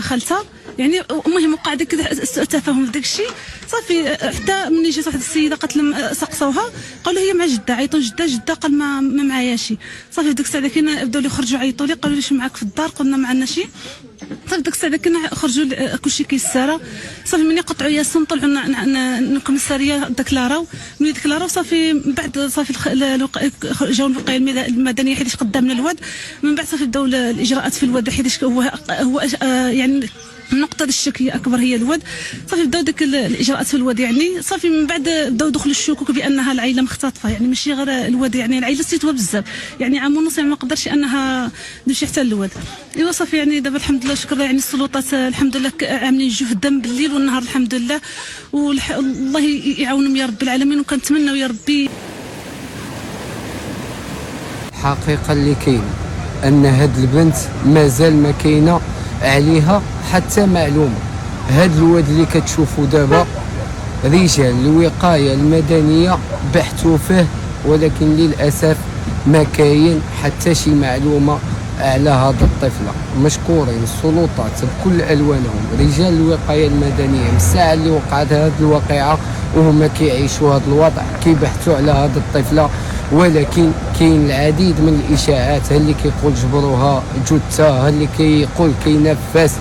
خالتها يعني. المهم وقع داك سوء تفاهم في داك الشيء صافي، حتى ملي جات واحد السيده قالت لهم سقسوها قالوا هي مع جده، عيطوا جده قال ما معاياش صافي. في ديك الساعه كنا بداو لي يخرجوا عيطوا لي قالوا لي واش معاك في الدار، قلنا ما عندنا شي صافي. ديك الساعه كنا خرجوا كلشي كيسارى صافي. ملي قطعوا ياسين طلعوا الكوميساريه ديكلاراو، ملي ديكلاراو صافي من بعد صافي جاو الوقايه المدنيه حيت قدامنا الواد. من بعد صافي بداو الاجراءات في الواد حيت هو يعني النقطه الشك هي اكبر هي الواد. صافي بداو ديك الاجراءات في الواد يعني صافي. من بعد بداو دخلوا الشكوك بانها العائله مختطفه، يعني ماشي غير الواد، يعني العائله سيتوها بزاف، يعني عام ونص يعني ما قدرش انها تمشي حتى الواد. ايوا صافي يعني دابا الحمد لله شكرا يعني السلطات الحمد لله عاملين جهدا بالليل والنهار الحمد لله، والله يعاونهم يا رب العالمين. وكنتمناو يا ربي. الحقيقه اللي كاين ان هاد البنت مازال ما كاينه عليها حتى معلومه. هاد الواد اللي كتشوفوا دابا رجال الوقايه المدنيه بحثوا فيه، ولكن للاسف ما كاين حتى شي معلومه على هاد الطفله. مشكورين السلطات بكل الوانهم، رجال الوقايه المدنيه من الساعه اللي وقعت هاد الواقعه وهما كيعيشوا هاد الوضع كيبحثوا على هاد الطفله، ولكن كاين العديد من الاشاعات، ها اللي كيقول جبروها جثه، ها اللي كيقول كينفس.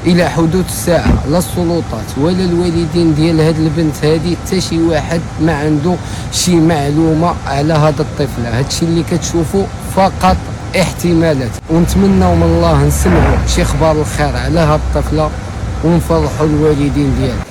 الى حدوث الساعه لا السلطات ولا الوالدين ديال هاد البنت هادي حتى شي واحد ما عنده شي معلومه على هاد الطفله. هادشي اللي كتشوفوا فقط احتمالات، ونتمنوا من الله نسمعوا شي اخبار الخير على هاد الطفله ونفرحوا الوالدين ديالها.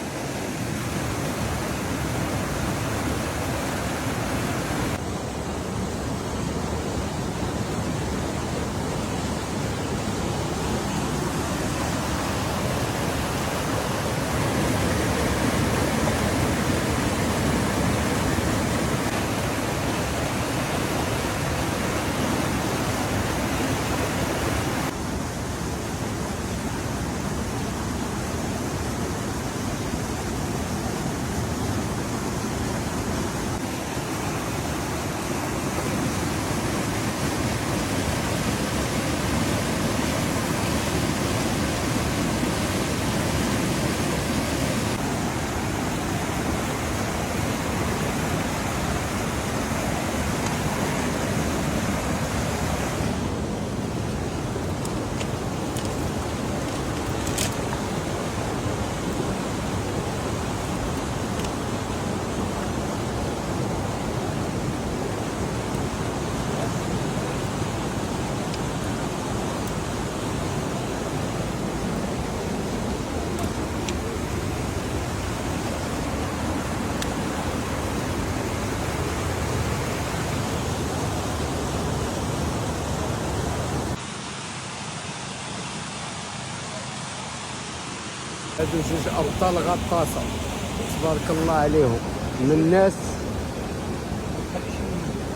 هادو جوج ابطال غطاسه تبارك الله عليهم، من الناس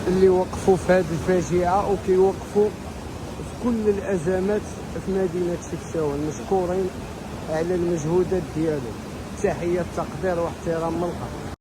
اللي وقفوا في هذه الفاجعه وكيوقفوا في كل الازمات في مدينه شفشاون. مشكورين على المجهودات ديالهم، تحيه تقدير واحترام من القلب.